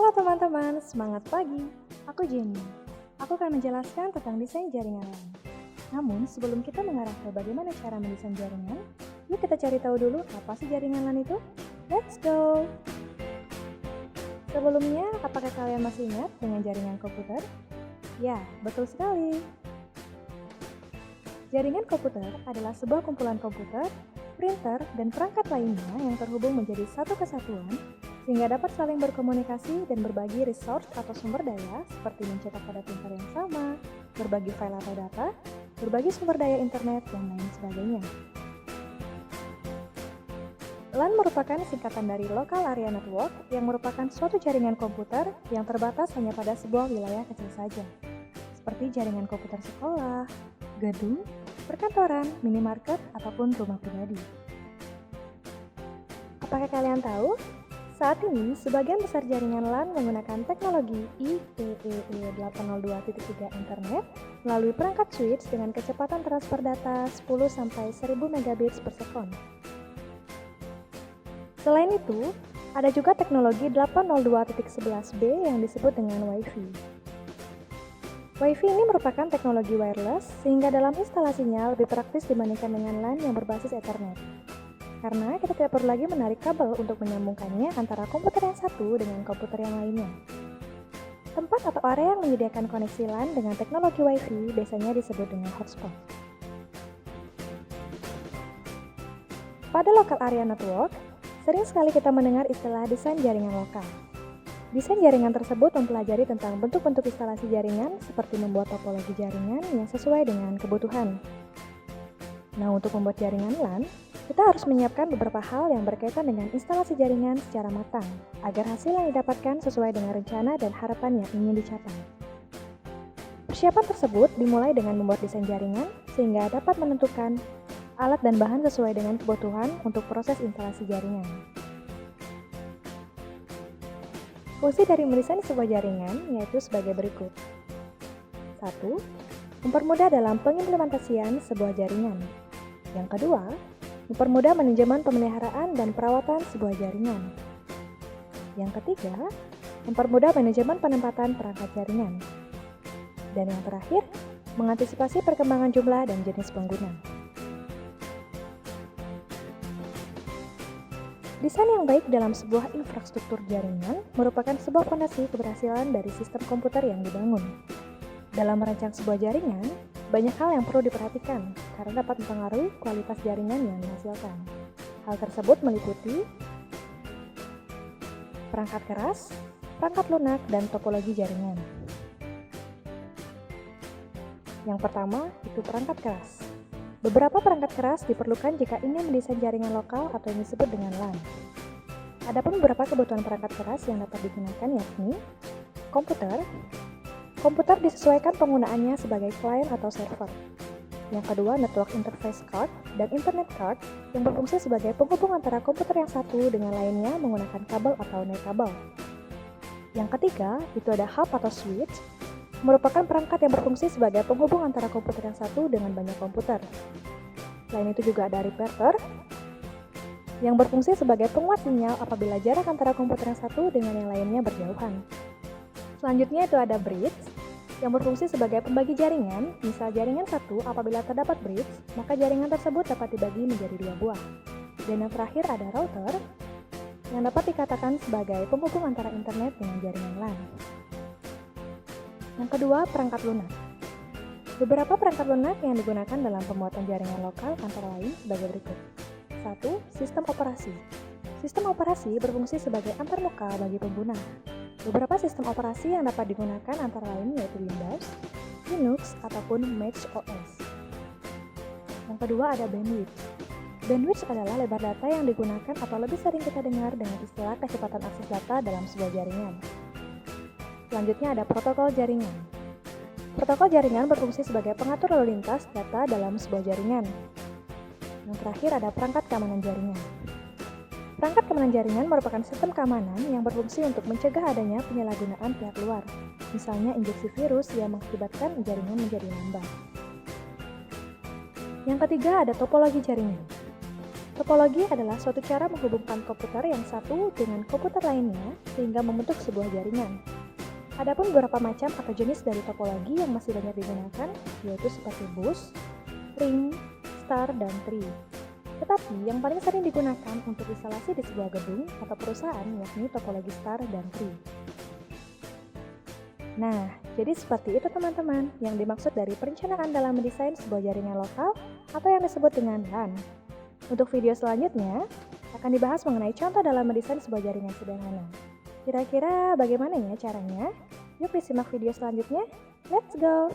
Halo teman-teman, semangat pagi. Aku Jenny. Aku akan menjelaskan tentang desain jaringan LAN. Namun, sebelum kita mengarah ke bagaimana cara mendesain jaringan, yuk kita cari tahu dulu apa sih jaringan LAN itu. Let's go! Sebelumnya, apakah kalian masih ingat dengan jaringan komputer? Ya, betul sekali. Jaringan komputer adalah sebuah kumpulan komputer, printer, dan perangkat lainnya yang terhubung menjadi satu kesatuan sehingga dapat saling berkomunikasi dan berbagi resource atau sumber daya seperti mencetak pada printer yang sama, berbagi file atau data, berbagi sumber daya internet, dan lain sebagainya. LAN merupakan singkatan dari Local Area Network yang merupakan suatu jaringan komputer yang terbatas hanya pada sebuah wilayah kecil saja, seperti jaringan komputer sekolah, gedung, perkantoran, minimarket, ataupun rumah pribadi. Apakah kalian tahu? Saat ini, sebagian besar jaringan LAN menggunakan teknologi IEEE 802.3 Internet melalui perangkat switch dengan kecepatan transfer data 10-1000 megabits per sekon. Selain itu, ada juga teknologi 802.11b yang disebut dengan Wi-Fi. Wi-Fi ini merupakan teknologi wireless sehingga dalam instalasinya lebih praktis dibandingkan dengan LAN yang berbasis Ethernet. Karena kita tidak perlu lagi menarik kabel untuk menyambungkannya antara komputer yang satu dengan komputer yang lainnya. Tempat atau area yang menyediakan koneksi LAN dengan teknologi Wi-Fi biasanya disebut dengan hotspot. Pada local area network, sering sekali kita mendengar istilah desain jaringan lokal. Desain jaringan tersebut mempelajari tentang bentuk-bentuk instalasi jaringan seperti membuat topologi jaringan yang sesuai dengan kebutuhan. Nah, untuk membuat jaringan LAN, kita harus menyiapkan beberapa hal yang berkaitan dengan instalasi jaringan secara matang, agar hasil yang didapatkan sesuai dengan rencana dan harapan yang ingin dicapai. Persiapan tersebut dimulai dengan membuat desain jaringan, sehingga dapat menentukan alat dan bahan sesuai dengan kebutuhan untuk proses instalasi jaringan. Fungsi dari mendesain sebuah jaringan yaitu sebagai berikut. 1. Mempermudah dalam pengimplementasian sebuah jaringan. Yang kedua, mempermudah manajemen pemeliharaan dan perawatan sebuah jaringan. Yang ketiga, mempermudah manajemen penempatan perangkat jaringan. Dan yang terakhir, mengantisipasi perkembangan jumlah dan jenis pengguna. Desain yang baik dalam sebuah infrastruktur jaringan merupakan sebuah fondasi keberhasilan dari sistem komputer yang dibangun. Dalam merancang sebuah jaringan, banyak hal yang perlu diperhatikan karena dapat mempengaruhi kualitas jaringan yang dihasilkan. Hal tersebut meliputi perangkat keras, perangkat lunak, dan topologi jaringan. Yang pertama, itu perangkat keras. Beberapa perangkat keras diperlukan jika ingin mendesain jaringan lokal atau yang disebut dengan LAN. Adapun beberapa kebutuhan perangkat keras yang dapat digunakan yakni komputer. Komputer disesuaikan penggunaannya sebagai klien atau server. Yang kedua, network interface card dan internet card yang berfungsi sebagai penghubung antara komputer yang satu dengan lainnya menggunakan kabel atau nirkabel. Yang ketiga, itu ada hub atau switch, merupakan perangkat yang berfungsi sebagai penghubung antara komputer yang satu dengan banyak komputer. Selain itu juga ada repeater, yang berfungsi sebagai penguat sinyal apabila jarak antara komputer yang satu dengan yang lainnya berjauhan. Selanjutnya itu ada bridge, yang berfungsi sebagai pembagi jaringan. Misal jaringan satu, apabila terdapat bridge, maka jaringan tersebut dapat dibagi menjadi dua buah. Dan yang terakhir ada router, yang dapat dikatakan sebagai penghubung antara internet dengan jaringan LAN. Yang kedua, perangkat lunak. Beberapa perangkat lunak yang digunakan dalam pembuatan jaringan lokal antara lain sebagai berikut. 1. Sistem operasi. Sistem operasi berfungsi sebagai antarmuka bagi pengguna. Beberapa sistem operasi yang dapat digunakan antara lain yaitu Windows, Linux, ataupun Mac OS. Yang kedua ada bandwidth. Bandwidth adalah lebar data yang digunakan atau lebih sering kita dengar dengan istilah kecepatan akses data dalam sebuah jaringan. Selanjutnya ada protokol jaringan. Protokol jaringan berfungsi sebagai pengatur lalu lintas data dalam sebuah jaringan. Yang terakhir ada perangkat keamanan jaringan. Perangkat keamanan jaringan merupakan sistem keamanan yang berfungsi untuk mencegah adanya penyalahgunaan pihak luar, misalnya injeksi virus yang mengakibatkan jaringan menjadi lambat. Yang ketiga ada topologi jaringan. Topologi adalah suatu cara menghubungkan komputer yang satu dengan komputer lainnya sehingga membentuk sebuah jaringan. Adapun beberapa macam atau jenis dari topologi yang masih banyak digunakan, yaitu seperti bus, ring, star, dan tree. Tetapi yang paling sering digunakan untuk instalasi di sebuah gedung atau perusahaan yakni topologi star dan tree. Nah, jadi seperti itu teman-teman yang dimaksud dari perencanaan dalam mendesain sebuah jaringan lokal atau yang disebut dengan LAN. Untuk video selanjutnya, akan dibahas mengenai contoh dalam mendesain sebuah jaringan sederhana. Kira-kira bagaimana ya caranya? Yuk disimak video selanjutnya. Let's go!